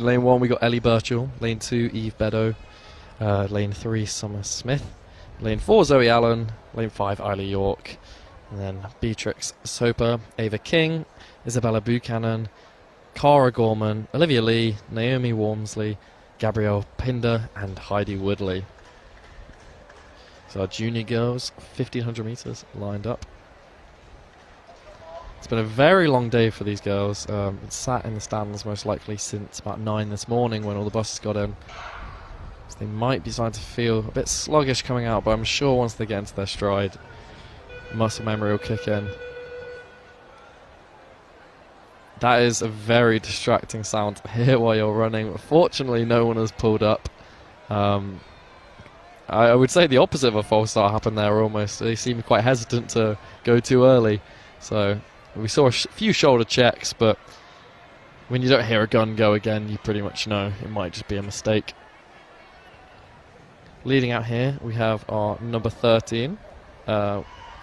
Lane 1 we got Ellie Birchall, Lane 2 Eve Beddoe, Lane 3 Summer Smith, Lane 4 Zoe Allen, Lane 5 Isla York, and then Beatrix Soper, Ava King, Isabella Buchanan, Cara Gorman, Olivia Lee, Naomi Walmsley, Gabrielle Pinder and Heidi Woodley. So our junior girls, 1500 metres lined up. It's been a very long day for these girls. It's sat in the stands most likely since about 9 this morning when all the buses got in. So they might be starting to feel a bit sluggish coming out, but I'm sure once they get into their stride, muscle memory will kick in. That is a very distracting sound to hear while you're running, but fortunately no one has pulled up. I would say the opposite of a false start happened there almost. They seemed quite hesitant to go too early. So we saw a few shoulder checks, but when you don't hear a gun go again, you pretty much know it might just be a mistake. Leading out here, we have our number 13,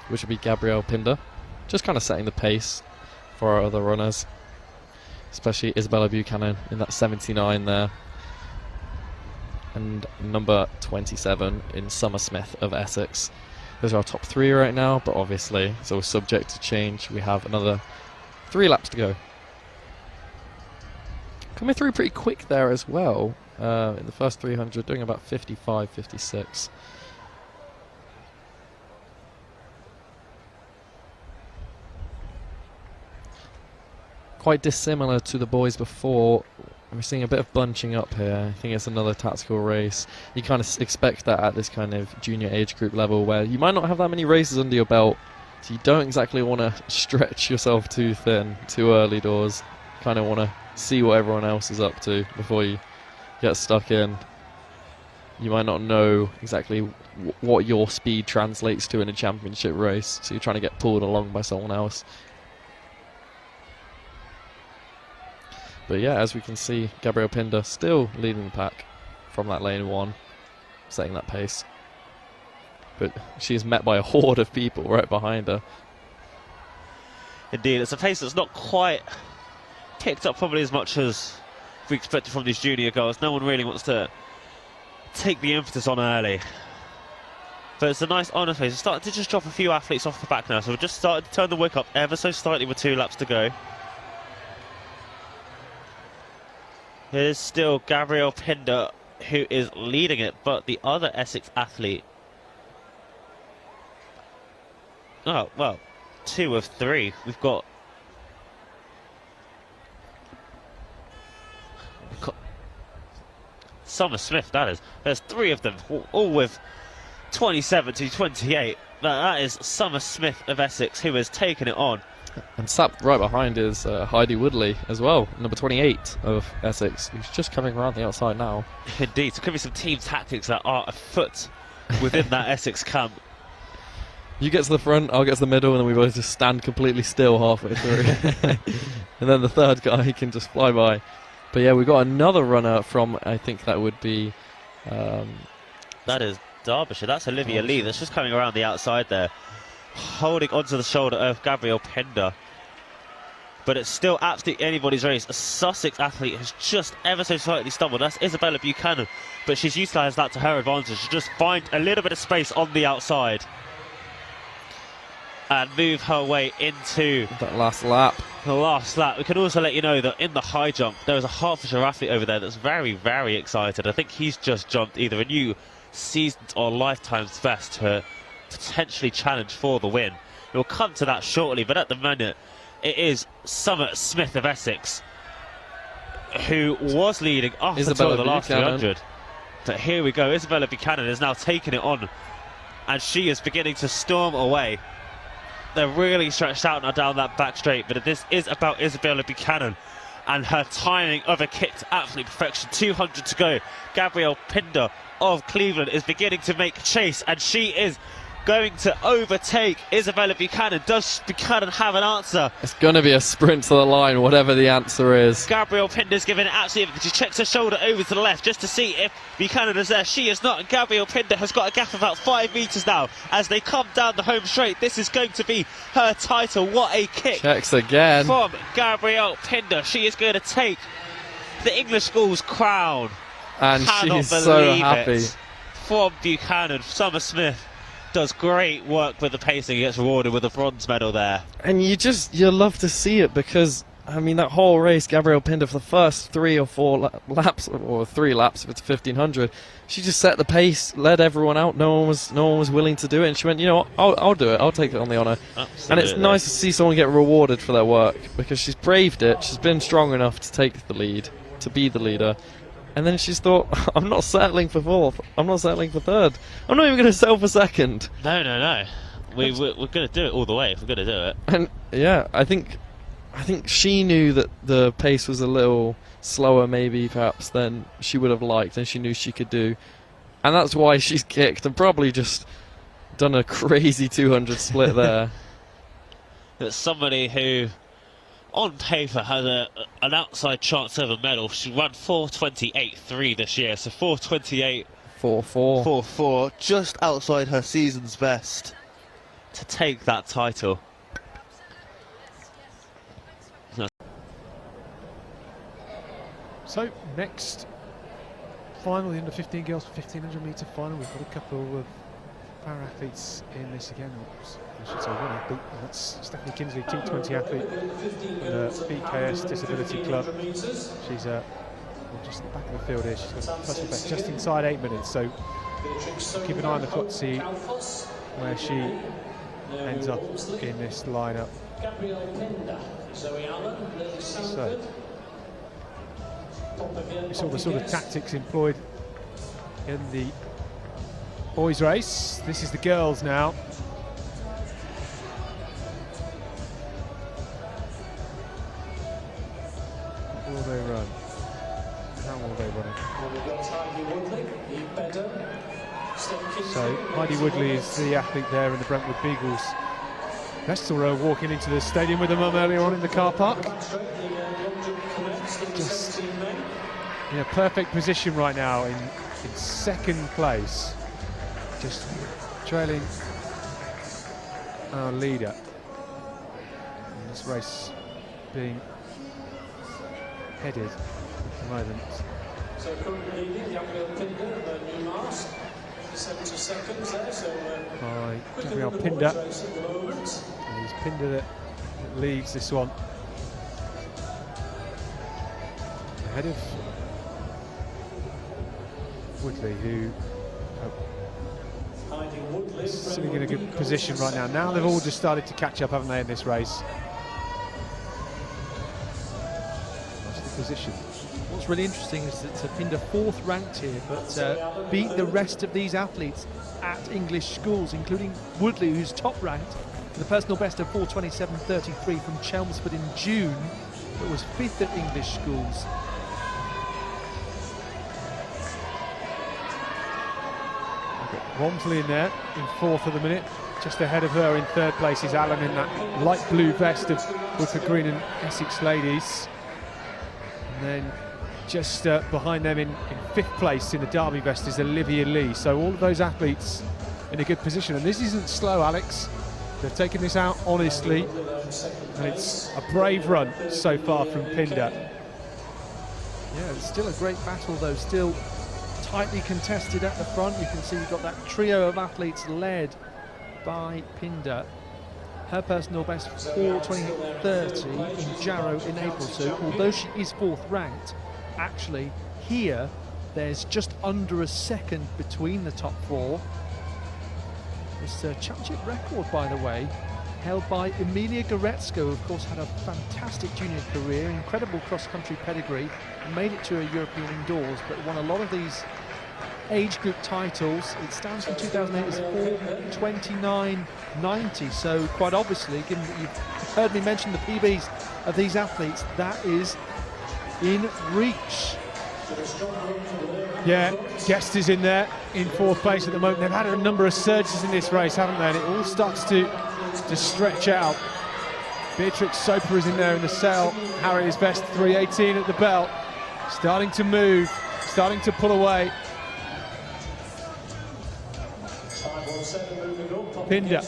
which would be Gabrielle Pinder, just kind of setting the pace for our other runners, especially Isabella Buchanan in that 79 there. And number 27 in Summer Smith of Essex. Those are our top 3 right now, but obviously it's all subject to change. We have another 3 laps to go. Coming through pretty quick there as well, in the first 300, doing about 55, 56. Quite dissimilar to the boys before. We're seeing a bit of bunching up here. I think it's another tactical race. You kind of expect that at this kind of junior age group level where you might not have that many races under your belt, so you don't exactly want to stretch yourself too thin, too early doors. You kind of want to see what everyone else is up to before you get stuck in. You might not know exactly what your speed translates to in a championship race, so you're trying to get pulled along by someone else. But yeah, as we can see, Gabrielle Pinder still leading the pack from that lane 1, setting that pace. But she is met by a horde of people right behind her. Indeed, it's a pace that's not quite picked up probably as much as we expected from these junior girls. No one really wants to take the impetus on early. But it's a nice honest pace. It's starting to just drop a few athletes off the back now, so we've just started to turn the wick up ever so slightly with 2 laps to go. It is still Gabrielle Pinder who is leading it, but the other Essex athlete... Oh, well, 2 of 3. We've got Summer Smith, that is. There's 3 of them, all with 27 to 28. That is Summer Smith of Essex who has taken it on. And sat right behind is Heidi Woodley as well, number 28 of Essex, who's just coming around the outside now. Indeed, so could be some team tactics that are afoot within that Essex camp. You get to the front, I'll get to the middle, and then we both just stand completely still halfway through. And then the third guy can just fly by. But yeah, we've got another runner from, I think that would be... that is Derbyshire, that's Olivia Lee, that's just coming around the outside there, holding onto the shoulder of Gabrielle Pinder. But it's still absolutely anybody's race. A Sussex athlete has just ever so slightly stumbled. That's Isabella Buchanan, but she's utilised that to her advantage to just find a little bit of space on the outside and move her way into that last lap. The last lap. We can also let you know that in the high jump, there is a Hertfordshire athlete over there that's very, very excited. I think he's just jumped either a new season's or lifetime's best to potentially challenge for the win. We'll come to that shortly, but at the minute it is Summer Smith of Essex who was leading up until the last 300. But here we go, Isabella Buchanan is now taking it on and she is beginning to storm away. They're really stretched out now down that back straight, but this is about Isabella Buchanan and her timing of a kick to absolute perfection. 200 to go. Gabrielle Pinder of Cleveland is beginning to make chase, and she is going to overtake Isabella Buchanan. Does Buchanan have an answer? It's going to be a sprint to the line, whatever the answer is. Gabrielle Pinder's giving it absolutely, because she checks her shoulder over to the left just to see if Buchanan is there. She is not, and Gabrielle Pinder has got a gap of about 5 metres now as they come down the home straight. This is going to be her title. What a kick. Checks again. From Gabrielle Pinder. She is going to take the English schools crown. And Cannot she's so believe happy. it. From Buchanan, Summer Smith does great work with the pacing. He gets rewarded with a bronze medal there. And you love to see it because, I mean, that whole race, Gabrielle Pinder, for the first 3 or 4 laps, or 3 laps if it's 1500, she just set the pace, led everyone out. No one was willing to do it, and she went, you know what, I'll do it. I'll take it on the honour. Absolutely. And it's nice to see someone get rewarded for their work because she's braved it. She's been strong enough to take the lead, to be the leader. And then she's thought, I'm not settling for 4th. I'm not settling for 3rd. I'm not even going to settle for 2nd. No. We're going to do it all the way if we're going to do it. And yeah, I think she knew that the pace was a little slower, maybe perhaps than she would have liked, and she knew she could do. And that's why she's kicked and probably just done a crazy 200 split there. That's somebody who, on paper, had an outside chance of a medal. She ran 4:28.3 this year, so 4:28. 4-4. 4-4, just outside her season's best to take that title. So next final, the under 15 girls 1500 metre final. We've got a couple of para athletes in this again. Oops, I should say one athlete, and that's Stephanie Kinsley, T20 athlete from the BKS Disability Club. She's just at the back of the field here. She's got a personal best just inside 8 minutes. So keep an eye on the clock to see where she ends up in this lineup. Gabrielle Pinder, Zoe Allen, Lily So we saw the sort of tactics employed in the boys' race. This is the girls now. What will they run? How will they run it? So Heidi Woodley is the athlete there in the Brentwood Beagles. Best saw her walking into the stadium with her mum earlier on in the car park. Just in a perfect position right now in 2nd place, just trailing our leader in this race being headed at the moment. So currently leading Gabrielle Pinder and the new mask, 70 seconds there, so by Gabrielle Pinder. And it's Pinder that leads this one. Ahead of Woodley, who is sitting in a good position right now. Now they've all just started to catch up, haven't they, in this race? That's the position. What's really interesting is that Pinder 4th ranked here, but beat the rest of these athletes at English schools, including Woodley, who's top ranked for the personal best of 4:27.33 from Chelmsford in June, but was 5th at English schools. Walmsley in there in 4th at the minute. Just ahead of her in 3rd place is Allen in that light blue vest of Woodford Green and Essex Ladies. And then just behind them in 5th place in the Derby vest is Olivia Lee. So all of those athletes in a good position. And this isn't slow, Alex. They've taken this out honestly. And it's a brave run so far from Pinder. Yeah, it's still a great battle though, still tightly contested at the front. You can see you've got that trio of athletes led by Pinder. Her personal best 4:28.30 in Jarrow in April. So although she is 4th ranked, actually here there's just under a second between the top 4. This championship record, by the way, held by Emilia Goretzka, who of course had a fantastic junior career, incredible cross-country pedigree, made it to a European indoors, but won a lot of these age group titles. It stands from 2008 as 4:29.90, so quite obviously, given that you've heard me mention the PBs of these athletes, that is in reach. Yeah, Guest is in there in 4th place at the moment. They've had a number of surges in this race, haven't they? And it all starts to stretch out. Beatrix Soper is in there in the Sale Harriers best 3:18 at the belt. Starting to move, starting to pull away. Pinder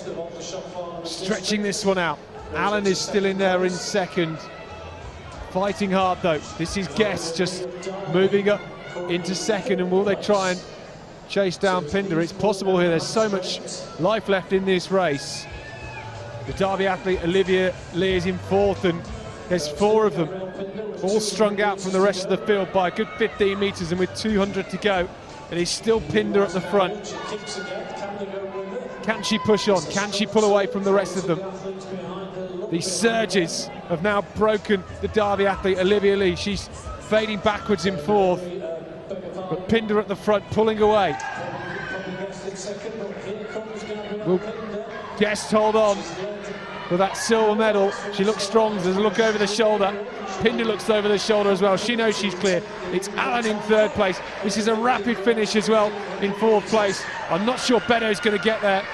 stretching this one out. Allen is still in there in 2nd. fighting hard though. This is Guess just moving up into second, and will they try and chase down Pinder? It's possible here. There's so much life left in this race. The Derby athlete Olivia Lee is in fourth, and there's 4 of them all strung out from the rest of the field by a good 15 metres, and with 200 to go, it is still Pinder at the front. Can she push on? Can she pull away from the rest of them? These surges have now broken the Derby athlete Olivia Lee. She's fading backwards in fourth, but Pinder at the front pulling away. Will Guest hold on for that silver medal? She looks strong. There's a look over the shoulder. Pinder looks over the shoulder as well. She knows she's clear. It's Allen in third place. This is a rapid finish as well in fourth place. I'm not sure Beddo's going to get there.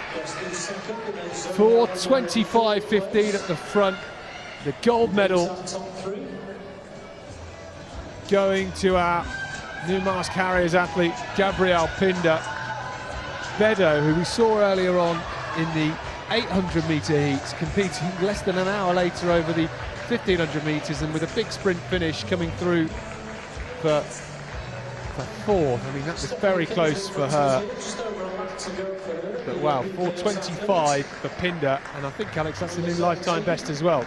4:25.15 at the front. The gold medal going to our Newmast Harriers athlete Gabrielle Pinder. Beddo, who we saw earlier on in the 800-metre heats, competing less than an hour later over the 1500 metres, and with a big sprint finish coming through for fourth. I mean, that was very close for her. But wow, 4:25 for Pinder, and I think, Alex, that's a new lifetime best as well.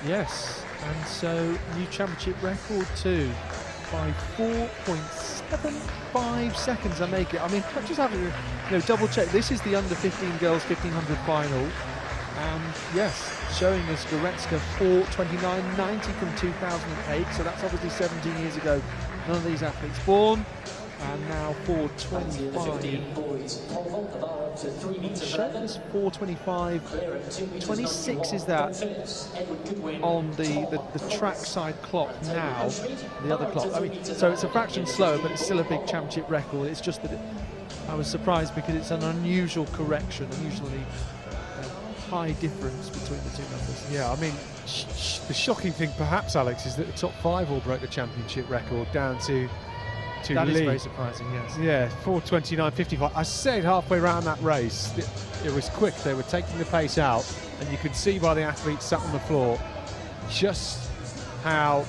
Yes, and so new championship record too, by 4.75 seconds. I make it. I mean, I'm just having to double check. This is the under 15 girls 1500 final, and yes, showing us Goretzka 4:29.90 from 2008. So that's obviously 17 years ago. None of these athletes born, and now 4:25. Showing us 4:25.26 is that on the track side clock now, the other clock. I mean, so it's a fraction slower, but it's still a big championship record. It's just that I was surprised because it's an unusual correction, unusually high difference between the two numbers. Yeah, I mean, the shocking thing perhaps, Alex, is that the top 5 all broke the championship record down to That Lee. is very surprising, yes. Yeah, 4:29.55. I said halfway around that race, it was quick. They were taking the pace out, and you could see by the athletes sat on the floor just how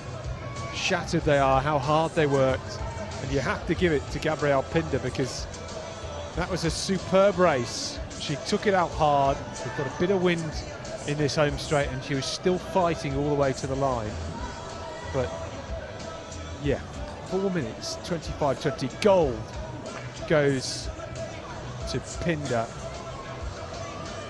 shattered they are, how hard they worked. And you have to give it to Gabrielle Pinder, because that was a superb race. She took it out hard. They've got a bit of wind in this home straight, and she was still fighting all the way to the line. But yeah, 4 minutes 25.20. Gold goes to Pinder.